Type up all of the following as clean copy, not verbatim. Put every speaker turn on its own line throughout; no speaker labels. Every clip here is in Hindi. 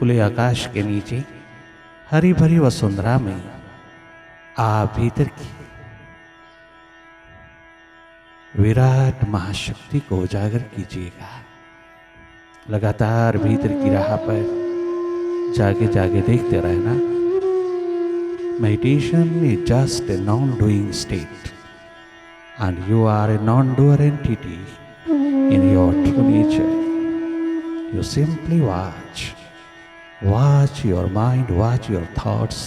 खुले आकाश के नीचे हरी भरी वसुंधरा में आप भीतर की विराट महाशक्ति को उजागर कीजिएगा। लगातार भीतर की राह पर जागे जागे देखते रहना। Meditation is just a non doing state and you are a non-doer entity in your true nature. You simply watch your mind, watch your thoughts,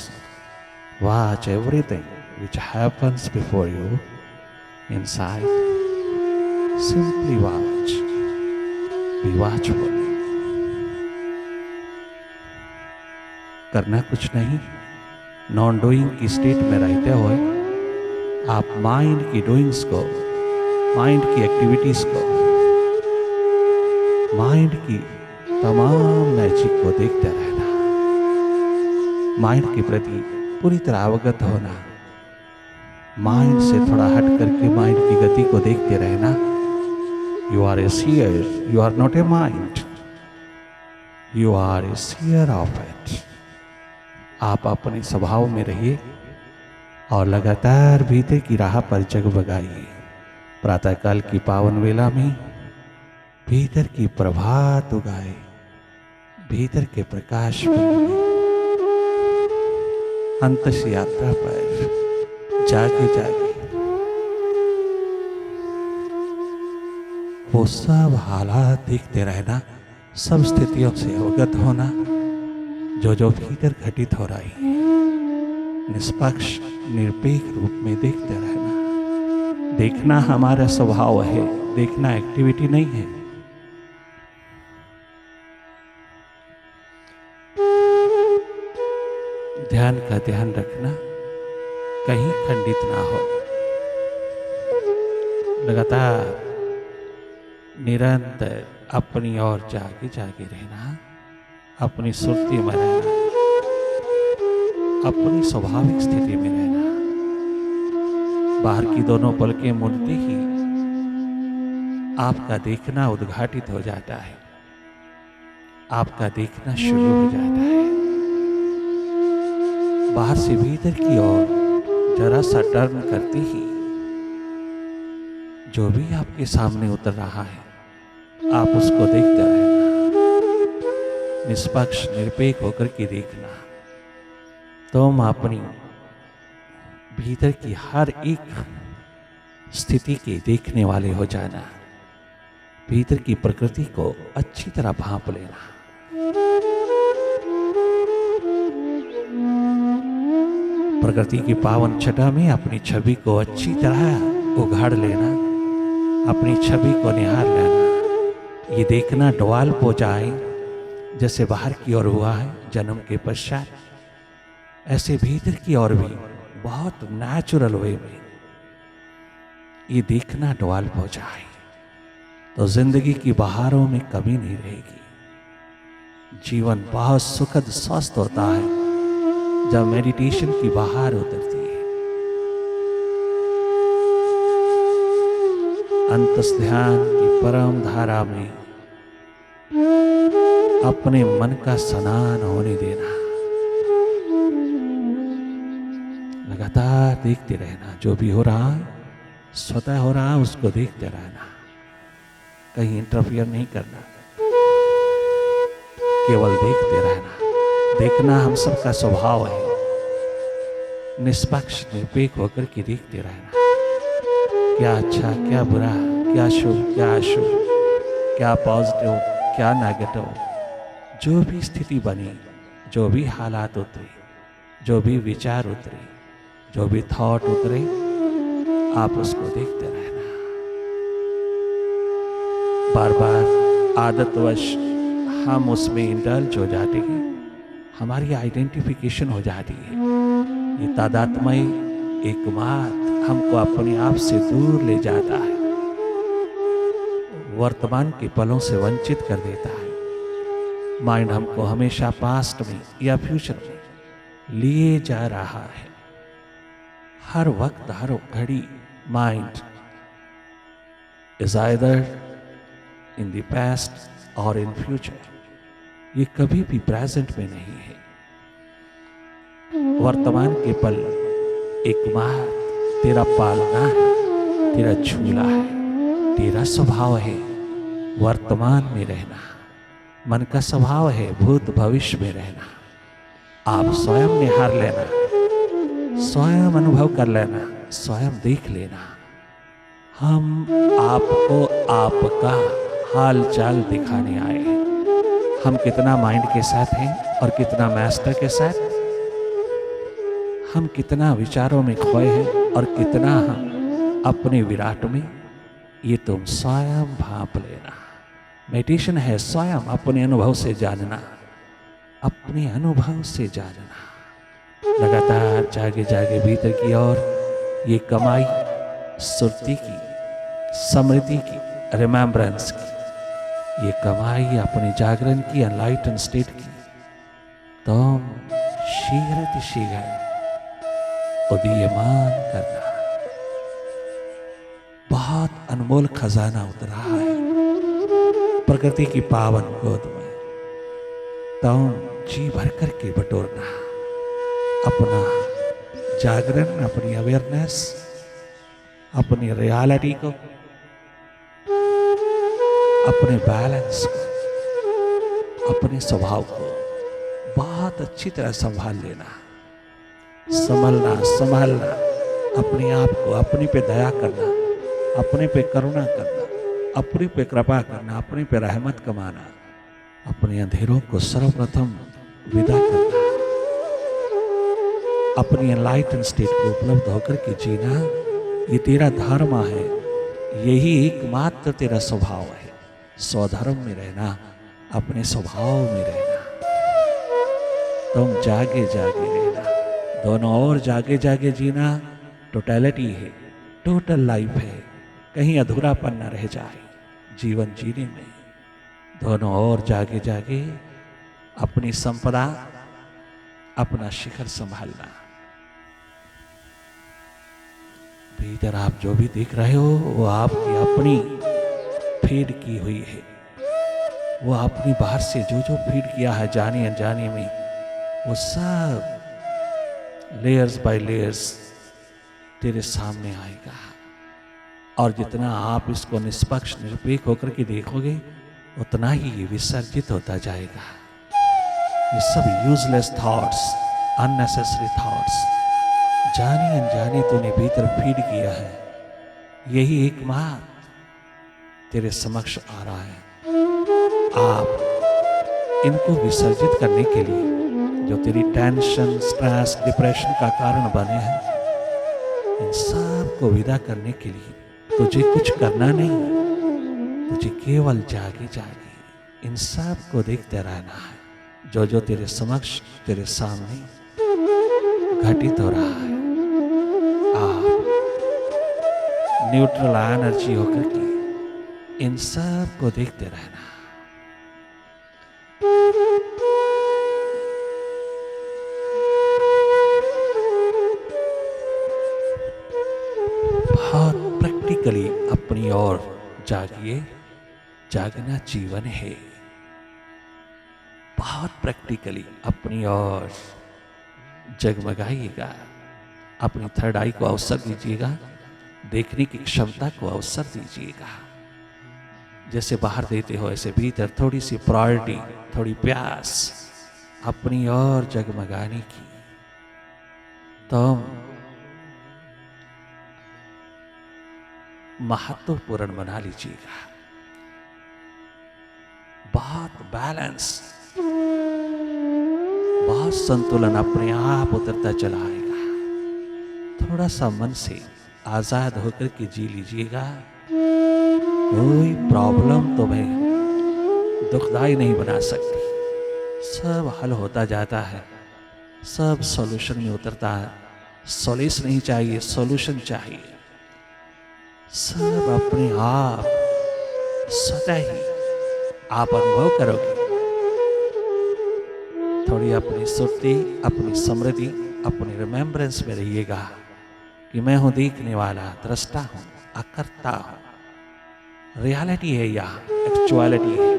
watch everything which happens before you inside. Simply watch, be watchful. करना कुछ नहीं, नॉन डूइंग की स्टेट में रहते हुए आप माइंड की डूइंग्स को, माइंड की एक्टिविटीज को, माइंड की तमाम मैजिक को देखते रहना। माइंड के प्रति पूरी तरह अवगत होना। माइंड से थोड़ा हट करके माइंड की गति को देखते रहना। You are a seer, you are not a mind, you are a seer of it. आप अपने स्वभाव में रहिए और लगातार भीतर की राह पर जगमगाइए। प्रातःकाल की पावन वेला में भीतर की प्रभात उगाए, भीतर के प्रकाश में अंतस यात्रा पर जागे जागे वो सब हालात देखते रहना, सब स्थितियों से अवगत होना जो जो भीतर घटित हो रही है। निष्पक्ष निरपेक्ष रूप में देखते रहना। देखना हमारा स्वभाव है, देखना एक्टिविटी नहीं है। ध्यान का ध्यान रखना, कहीं खंडित ना हो। लगातार निरंतर अपनी ओर जागे जागे रहना, अपनी सुरती में रहना, अपनी स्वाभाविक स्थिति में रहना। बाहर की दोनों पलकें मुड़ते ही आपका देखना उद्घाटित हो जाता है, आपका देखना शुरू हो जाता है। बाहर से भीतर की ओर जरा सा टर्न करते ही जो भी आपके सामने उतर रहा है आप उसको देखते रहना। निष्पक्ष निरपेक्ष होकर के देखना। तुम अपनी भीतर की हर एक स्थिति के देखने वाले हो जाना। भीतर की प्रकृति को अच्छी तरह भांप लेना। प्रकृति की पावन छटा में अपनी छवि को अच्छी तरह उघाड़ लेना, अपनी छवि को निहार लेना। ये देखना डोल हो जाए जैसे बाहर की ओर हुआ है जन्म के पश्चात, ऐसे भीतर की ओर भी बहुत नेचुरल वे में ये देखना डेवलप हो जाए तो जिंदगी की बहारों में कमी नहीं रहेगी। जीवन बहुत सुखद स्वस्थ होता है जब मेडिटेशन की बहार उतरती है। अंतस ध्यान की परम धारा में अपने मन का स्नान होने देना। लगातार देखते रहना, जो भी हो रहा है स्वतः हो रहा है उसको देखते रहना, कहीं इंटरफियर नहीं करना, केवल देखते रहना। देखना हम सबका स्वभाव है, निष्पक्ष निरपेक्ष होकर के देखते रहना। क्या अच्छा, क्या बुरा, क्या शुभ, क्या अशुभ, क्या पॉजिटिव, क्या नेगेटिव, जो भी स्थिति बनी, जो भी हालात उतरे, जो भी विचार उतरे, जो भी थॉट उतरे, आप उसको देखते रहना। बार बार आदतवश हम उसमें इंडल्ज हो जाते हैं, हमारी आइडेंटिफिकेशन हो जाती है। ये तादात्म्य एकमात्र हमको अपने आप से दूर ले जाता है, वर्तमान के पलों से वंचित कर देता है। माइंड हमको हमेशा पास्ट में या फ्यूचर में लिए जा रहा है। हर वक्त हर घड़ी mind is either in the past और इन फ्यूचर। ये कभी भी प्रेजेंट में नहीं है। वर्तमान के पल एकमात्र तेरा पालना है, तेरा झूला है, तेरा स्वभाव है वर्तमान में रहना। मन का स्वभाव है भूत भविष्य में रहना। आप स्वयं निहार लेना, स्वयं अनुभव कर लेना, स्वयं देख लेना। हम आपको आपका हाल चाल दिखाने आए हैं। हम कितना माइंड के साथ हैं और कितना मास्टर के साथ। हम कितना विचारों में खोए हैं और कितना हम अपने विराट में, ये तुम स्वयं भांप लेना। मेडिटेशन है स्वयं अपने अनुभव से जानना, अपने अनुभव से जानना। लगातार जागे जागे भीतर की ओर ये कमाई सुरती की, समृद्धि की, रिमेम्बरेंस की, ये कमाई अपने जागरण की, एनलाइटन स्टेट की, तुम शीघ्र शीघ्र उदीयमान करना। बहुत अनमोल खजाना उतरा है प्रकृति की पावन गोद में। तुम जी भर करके बटोरना अपना जागरण, अपनी अवेयरनेस, अपनी रियलिटी को, अपने बैलेंस को, अपने स्वभाव को बहुत अच्छी तरह संभाल लेना। संभलना, संभालना, अपने आप को अपने पे दया करना, अपने पे करुणा करना, अपने पे कृपा करना, अपने पे रहमत कमाना, अपने अंधेरों को सर्वप्रथम विदा करना, अपनी एनलाइटन स्टेट को उपलब्ध होकर के जीना। ये तेरा धर्म है, यही एकमात्र तेरा स्वभाव है। स्वधर्म में रहना, अपने स्वभाव में रहना। तुम जागे जागे रहना, दोनों ओर जागे जागे जीना। टोटलिटी है, टोटल लाइफ है, कहीं अधूरापन न रह जाए जीवन जीने में। दोनों ओर जागे जागे अपनी संपदा, अपना शिखर संभालना। भीतर आप जो भी देख रहे हो वो आपकी अपनी फीड की हुई है। वो आपने बाहर से जो जो फीड किया है जाने अनजाने में, वो सब लेयर्स बाय लेयर्स तेरे सामने आएगा। और जितना आप इसको निष्पक्ष निरपेक्ष होकर के देखोगे, उतना ही ये विसर्जित होता जाएगा। ये सब यूजलेस थॉट्स, अननेसेसरी थॉट्स, जाने अनजाने तूने भीतर फीड किया है, यही एकमात्र तेरे समक्ष आ रहा है। आप इनको विसर्जित करने के लिए, जो तेरी टेंशन, स्ट्रेस, डिप्रेशन का कारण बने हैं, इन सब को विदा करने के लिए तुझे कुछ करना नहीं, तुझे केवल जागे जागे इन सब को देखते रहना है। जो जो तेरे समक्ष, तेरे सामने घटित हो रहा है, आप न्यूट्रल एनर्जी होकर के इन सब को देखते रहना। बहुत प्रैक्टिकली अपनी ओर जागिए। जागना जीवन है। बहुत प्रैक्टिकली अपनी ओर जगमगाइएगा। अपनी थर्ड आई को अवसर दीजिएगा, देखने की क्षमता को अवसर दीजिएगा। जैसे बाहर देते हो ऐसे भीतर थोड़ी सी प्रायोरिटी, थोड़ी प्यास अपनी ओर जगमगाने की। तुम महत्वपूर्ण बना लीजिएगा। बहुत बैलेंस, बहुत संतुलन अपने आप उतरता चला आएगा। थोड़ा सा मन से आजाद होकर के जी लीजिएगा। कोई प्रॉब्लम तुम्हें दुखदाई नहीं बना सकती। सब हल होता जाता है, सब सॉल्यूशन में उतरता है। सॉल्यूशन नहीं चाहिए, सॉल्यूशन चाहिए। सब अपने आप स्वतः ही आप अनुभव करोगे। थोड़ी अपनी सुर्ती, अपनी समृद्धि, अपनी रिमेम्बरेंस में रहिएगा कि मैं हूं देखने वाला, दृष्टा हूं, अकर्ता हूं। रियलिटी है, या एक्चुअलिटी है।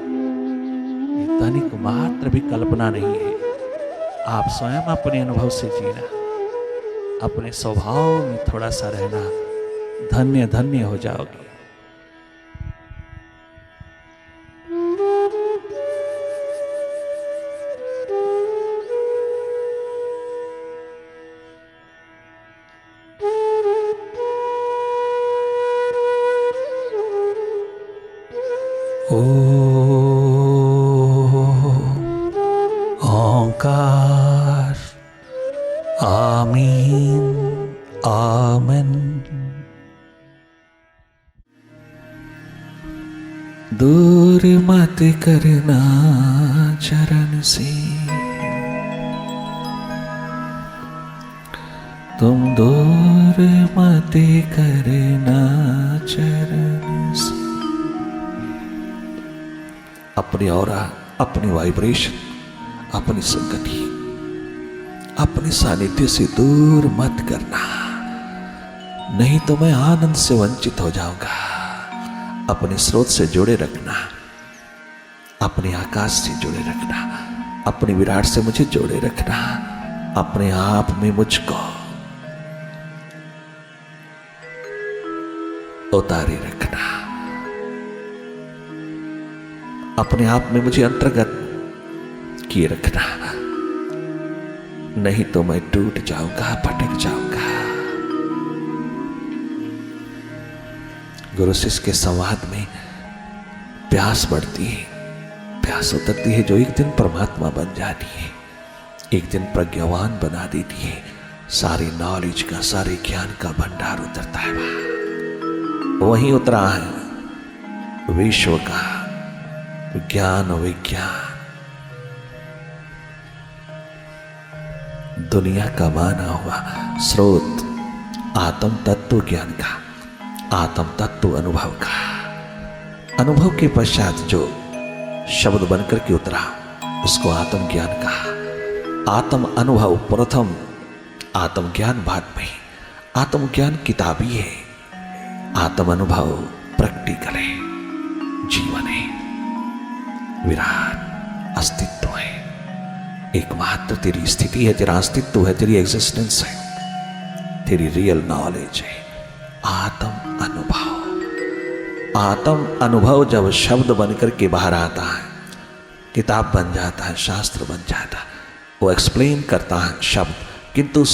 ये तनिक मात्र भी कल्पना नहीं है। आप स्वयं अपने अनुभव से जीना, अपने स्वभाव में थोड़ा सा रहना, धन्य धन्य हो जाओगे। ओंकार आमीन आमेन। दूर मत करना चरण से, तुम दूर मत करना चरण से। अपनी औरा, अपनी वाइब्रेशन, अपनी संगति, अपने सानिध्य से दूर मत करना, नहीं तो मैं आनंद से वंचित हो जाऊंगा। अपने स्रोत से जुड़े रखना, अपने आकाश से जुड़े रखना, अपने विराट से मुझे जोड़े रखना, अपने आप में मुझको उतारे रखना, अपने आप में मुझे अंतर्गत किए रखना, नहीं तो मैं टूट जाऊंगा, भटक जाऊंगा। गुरु शिष्य के संवाद में प्यास बढ़ती है, प्यास उतरती है, जो एक दिन परमात्मा बन जाती है, एक दिन प्रज्ञावान बना देती है। सारी नॉलेज का, सारे ज्ञान का भंडार उतरता है वहीं उतरा है विश्व का ज्ञान विज्ञान, दुनिया का माना हुआ स्रोत, आत्म तत्व ज्ञान का, आत्म तत्व अनुभव का। अनुभव के पश्चात जो शब्द बनकर के उतरा उसको आत्म ज्ञान कहा। आत्म अनुभव प्रथम, आत्म ज्ञान बाद में। आत्म ज्ञान किताबी है, आत्म अनुभव प्रैक्टिकल है, जीवन है, विराट अस्तित्व है। एकमात्र तेरी स्थिति है, तेरा अस्तित्व है, तेरी एग्जिस्टेंस है, तेरी रियल नॉलेज है। आत्म अनुभव, आत्म अनुभव जब शब्द बनकर के बाहर आता है, किताब बन जाता है, शास्त्र बन जाता है, वो एक्सप्लेन करता है शब्द, किंतु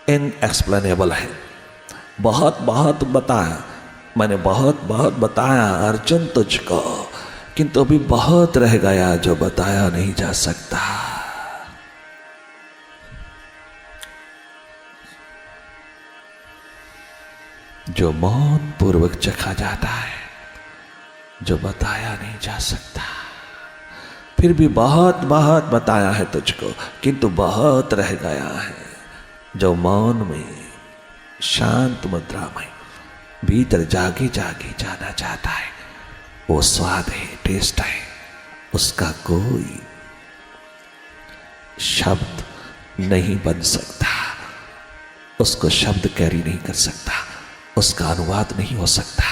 इनएक्सप्लेनेबल है। बहुत बहुत बताया, मैंने बहुत बहुत बताया अर्जुन तुझको, किंतु अभी बहुत रह गया जो बताया नहीं जा सकता। जो मौन पूर्वक चखा जाता है, जो बताया नहीं जा सकता। फिर भी बहुत बहुत बताया है तुझको, किंतु बहुत रह गया है जो मौन में, शांत मुद्रा में भीतर जागे जागे जाना चाहता है। वो स्वाद है, टेस्ट है, उसका कोई शब्द नहीं बन सकता, उसको शब्द कैरी नहीं कर सकता, उसका अनुवाद नहीं हो सकता,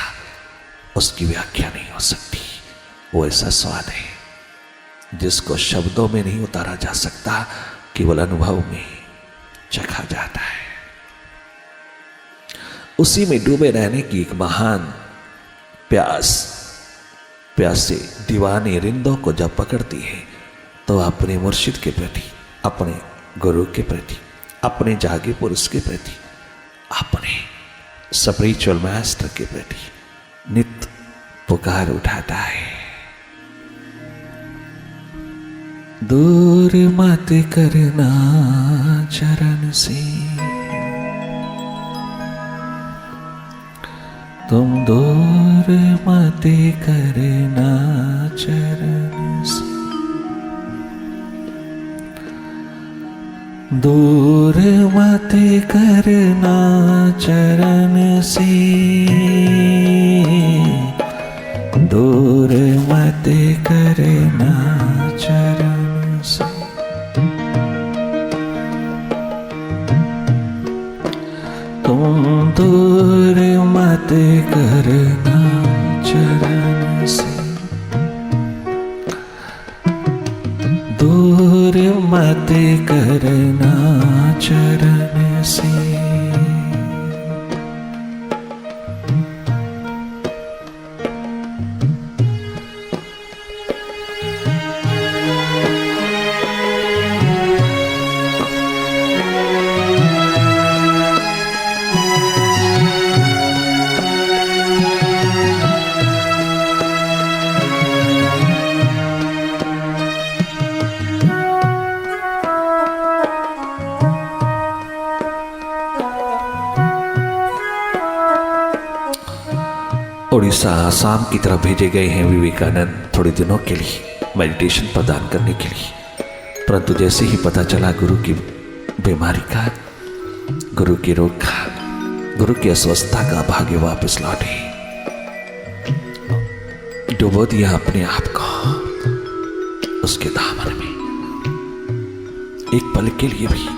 उसकी व्याख्या नहीं हो सकती। वो ऐसा स्वाद है जिसको शब्दों में नहीं उतारा जा सकता, केवल अनुभव में चखा जाता है। उसी में डूबे रहने की एक महान प्यास, प्यासे दीवाने रिंदों को जब पकड़ती है तो अपने मुर्शिद के प्रति, अपने गुरु के प्रति, अपने जागे पुरुष के प्रति, अपने स्पिरिचुअल मास्टर के प्रति नित्य पुकार उठाता है। दूर मत करना चरण से, तुम दूर मत करना चरण से। दूर मत करना चरण से, दूर मत करना चरण से। तुम दूर मत करना चरण से,
दूर मत करना चरण से। उड़ीसा आसाम की तरफ भेजे गए हैं विवेकानंद थोड़े दिनों के लिए मेडिटेशन प्रदान करने के लिए। परंतु जैसे ही पता चला गुरु की बीमारी का, गुरु के रोग का, गुरु की अस्वस्थता का, भाग्य वापस लौटे। डुबो दिया अपने आप को उसके दामन में। एक पल के लिए भी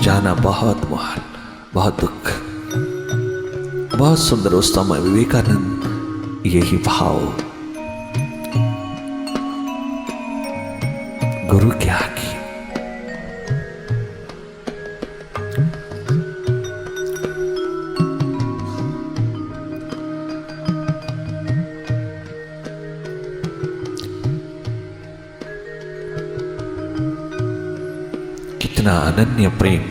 जाना बहुत मुहाल, बहुत दुख। बहुत सुंदर उस समय विवेकानंद यही भाव गुरु के आगे। कितना अनन्य प्रेम,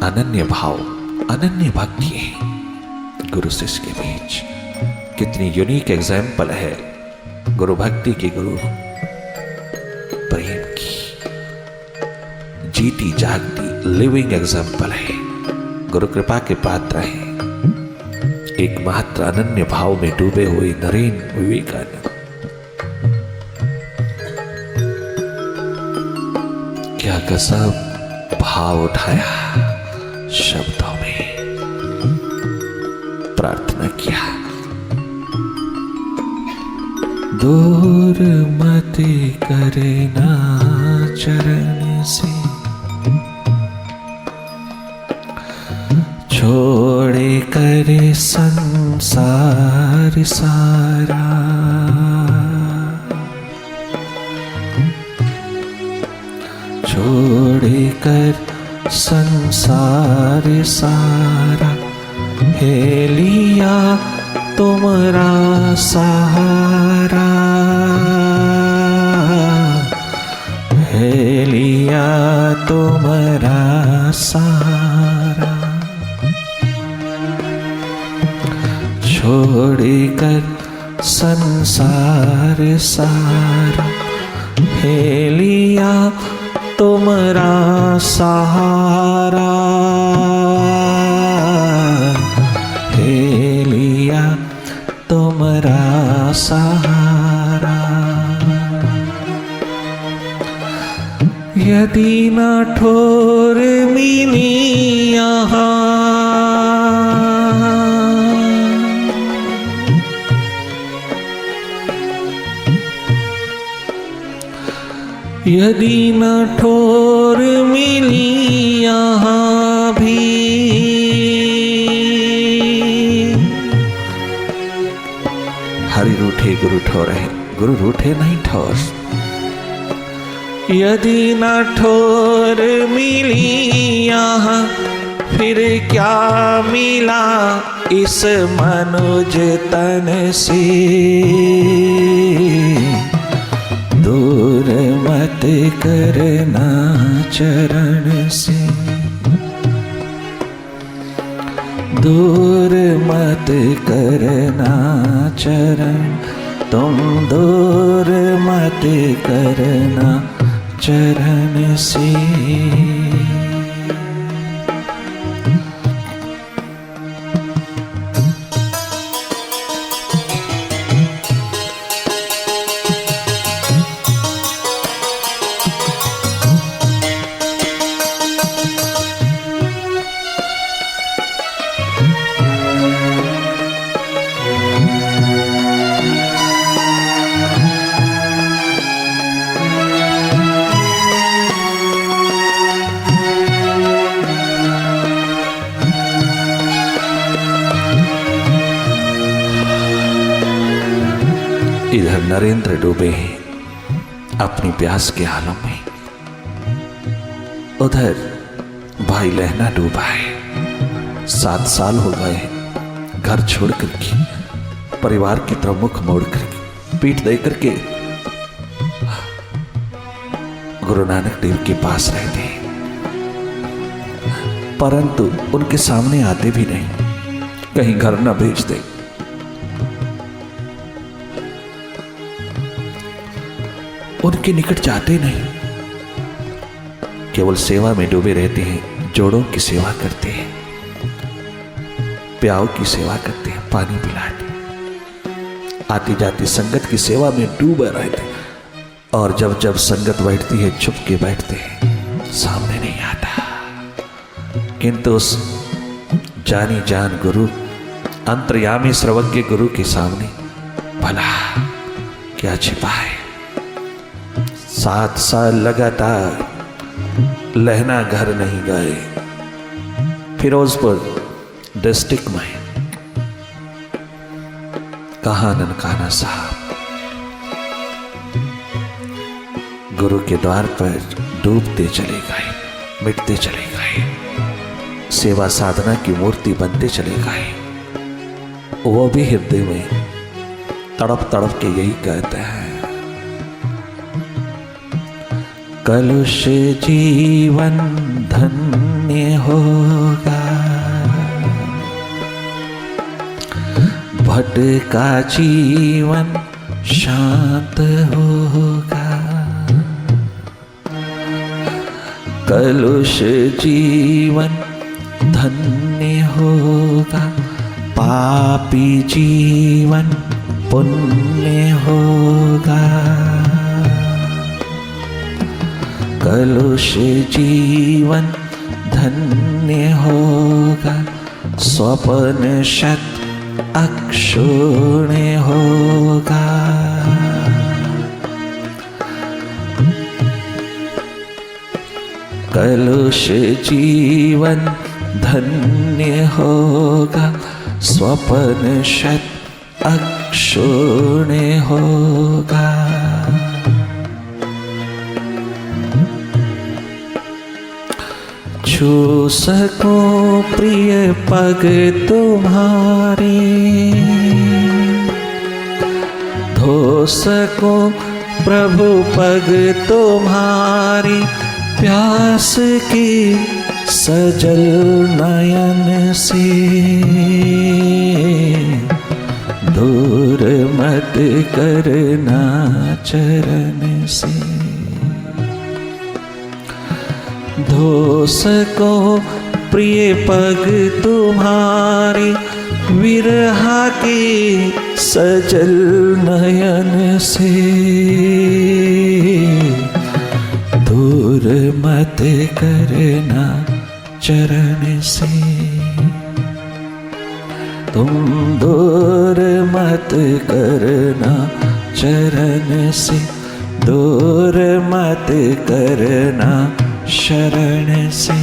अनन्य भाव, अनन्य भक्ति है गुरु शिष्य के बीच। कितनी यूनिक एग्जाम्पल है गुरु भक्ति की, गुरु प्रेम की। जीती जागती लिविंग एग्जाम्पल है। गुरु कृपा के पात्र है एकमात्र अनन्य भाव में डूबे हुए नरेंद्र विवेकानंद। क्या गजब भाव उठाया, शब्दों में प्रार्थना किया। दूर मत करना चरण से, छोड़े कर संसार सारा। छोड़े कर संसार सारा, हे लिया तुम्हारा सहारा। हे लिया तुम्हारा सहारा। छोड़ कर संसार सारा, हे लिया तुम्हारा सहारा। हे लिया तुम्हारा सहारा। यदि न ठोर मिली यहाँ, यदि न ठोर मिली यहाँ भी, हरि रूठे गुरु ठोरे, गुरु रूठे नहीं ठोर। यदि न ठोर मिली यहाँ, फिर क्या मिला इस मनुज तन से। दूर मत करना चरण से, दूर मत करना चरण, तुम दूर मत करना चरण से। इधर नरेंद्र डूबे हैं अपनी प्यास के आलम में। उधर भाई लहना डूबा है। 7 साल हो गए हैं घर छोड़ करके, परिवार की तरफ मुख मोड़ करके, पीठ दे करके गुरु नानक देव के पास रहते हैं, परंतु उनके सामने आते भी नहीं, कहीं घर न भेज दे। उनके निकट जाते नहीं, केवल सेवा में डूबे रहते हैं। जोड़ों की सेवा करते हैं, प्याओं की सेवा करते हैं, पानी पिलाते, आती जाती संगत की सेवा में डूबे रहते हैं। और जब जब संगत बैठती है छुप के बैठते हैं, सामने नहीं आता। किंतु उस जानी जान गुरु, अंतर्यामी सर्वज्ञ गुरु के सामने भला क्या छिपा है। 7 साल लगातार लहना घर नहीं गए। फिरोजपुर डिस्ट्रिक्ट में कहा ननकाना साहब गुरु के द्वार पर डूबते चले गए, मिटते चले गए, सेवा साधना की मूर्ति बनते चले गए। वो भी हृदय में तड़प तड़प के यही कहते हैं, कलुष जीवन धन्य होगा, भटका जीवन शांत होगा। कलुष जीवन धन्य होगा, पापी जीवन पुण्य होगा। कलुष जीवन धन्य होगा, स्वप्न शत अक्षुण्य होगा। कलुष जीवन धन्य होगा, स्वप्न शत अक्षुण्य होगा। छू सकूं प्रिय पग तुम्हारे, धो सकूं प्रभु पग तुम्हारी, प्यास की सजल नयन से दूर मत करना चरण से। धो सको प्रिय पग तुम्हारी, विरहा की सजल नयन से दूर मत करना चरण से। तुम दूर मत करना चरण से, दूर मत करना शरण से।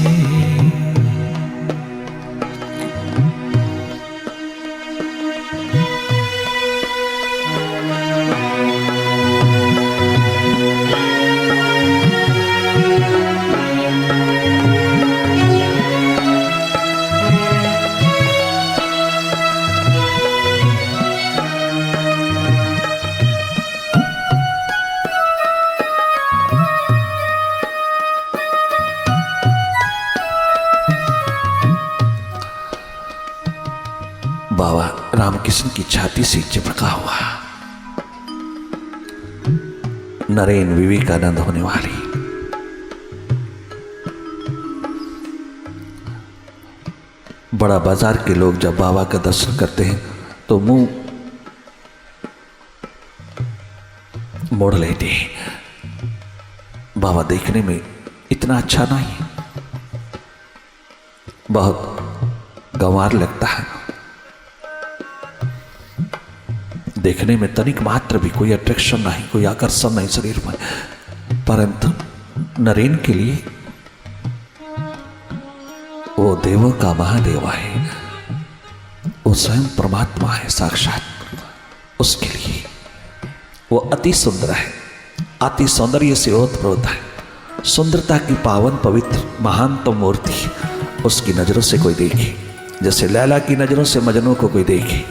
बाबा रामकृष्ण की छाती से चिपका हुआ नरेन विवेकानंद होने वाली बड़ा बाजार के लोग जब बाबा का दर्शन करते हैं तो मुंह मोड़ लेते हैं। बाबा देखने में इतना अच्छा नहीं, बहुत गंवार लगता है, देखने में तनिक मात्र भी कोई अट्रैक्शन नहीं, कोई आकर्षण नहीं शरीर में। परंतु नरेन के लिए वो देवों का महादेव है, वो स्वयं परमात्मा है साक्षात। उसके लिए वो अति सुंदर है, अति सौंदर्य से ओतप्रोत है। सुंदरता की पावन पवित्र महान तो मूर्ति उसकी नजरों से कोई देखे, जैसे लैला की नजरों से मजनू को कोई देखे,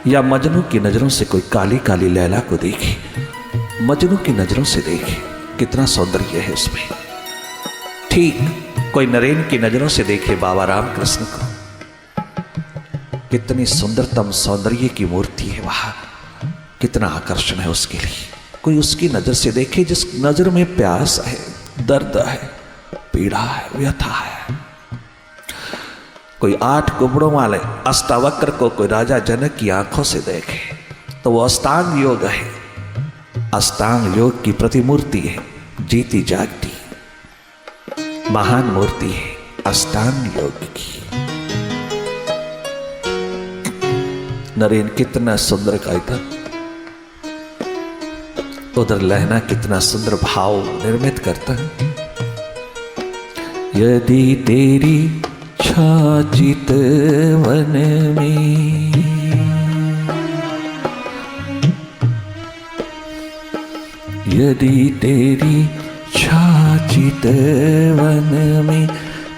या मजनू की नजरों से कोई काली काली लैला को देखे, मजनू की नजरों से देखे कितना सौंदर्य है उसमें। ठीक कोई नरेन की नजरों से देखे बाबा रामकृष्ण को, कितनी सुंदरतम सौंदर्य की मूर्ति है वहां, कितना आकर्षण है उसके लिए। कोई उसकी नजर से देखे जिस नजर में प्यास है, दर्द है, पीड़ा है, व्यथा है। कोई 8 कुबड़ों वाले अष्टावक्र को कोई राजा जनक की आंखों से देखे तो वो अष्टांग योग है, अष्टांग योग की प्रतिमूर्ति है, जीती जागती महान मूर्ति है अष्टांग योग की। नरेन कितना सुंदर गायता, उधर लहना कितना सुंदर भाव निर्मित करता है। यदि तेरी छाचित वन में, यदि तेरी छाचित वन में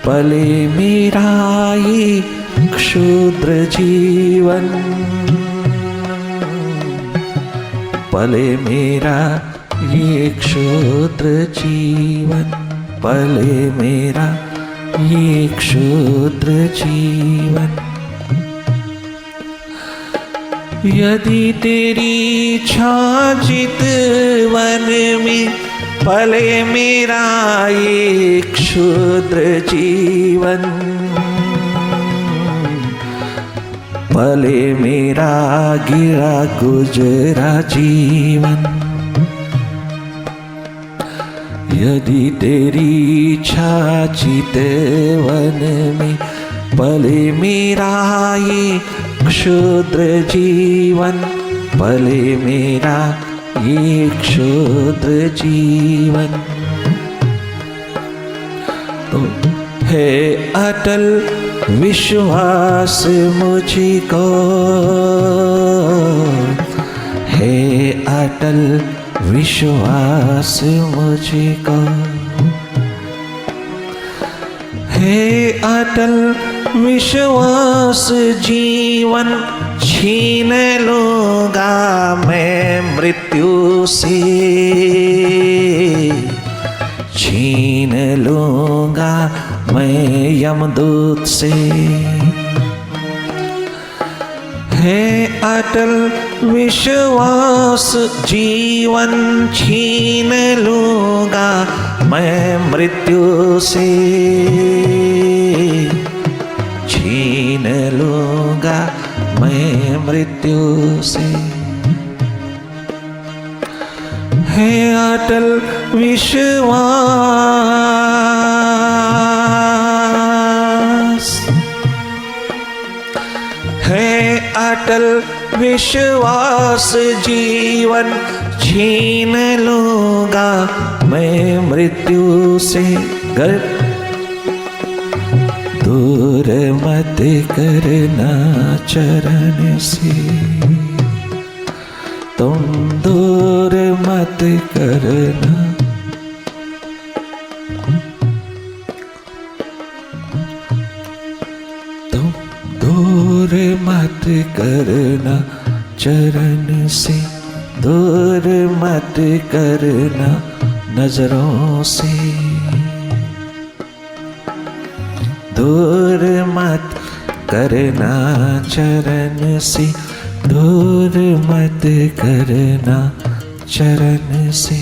पले मेरा ये क्षुद्र जीवन, पले मेरा ये क्षुद्र जीवन, पले मेरा ये क्षुद्र जीवन। यदि तेरी छाचित वन में पले मेरा ये क्षुद्र जीवन, पले मेरा गिरा गुजरा जीवन। यदि तेरी छाचित वन में पले मेरा ये क्षुद्र जीवन, पले मेरा ये क्षुद्र जीवन। तो है अटल विश्वास मुझको, है अटल विश्वास मुझको, है अटल विश्वास जीवन छीन लूंगा मैं मृत्यु से, छीन लूंगा मैं यमदूत से। है अटल विश्वास जीवन छीन लूंगा मैं मृत्यु से, छीन लूंगा मैं मृत्यु से। है अटल विश्वास, है अटल विश्वास जीवन छीन लूंगा मैं मृत्यु से। दूर मत करना चरण से, तुम दूर मत करना, तुम दूर मत करना चरण से, दूर मत करना नजरों से, दूर मत करना चरण से, दूर मत करना चरण से।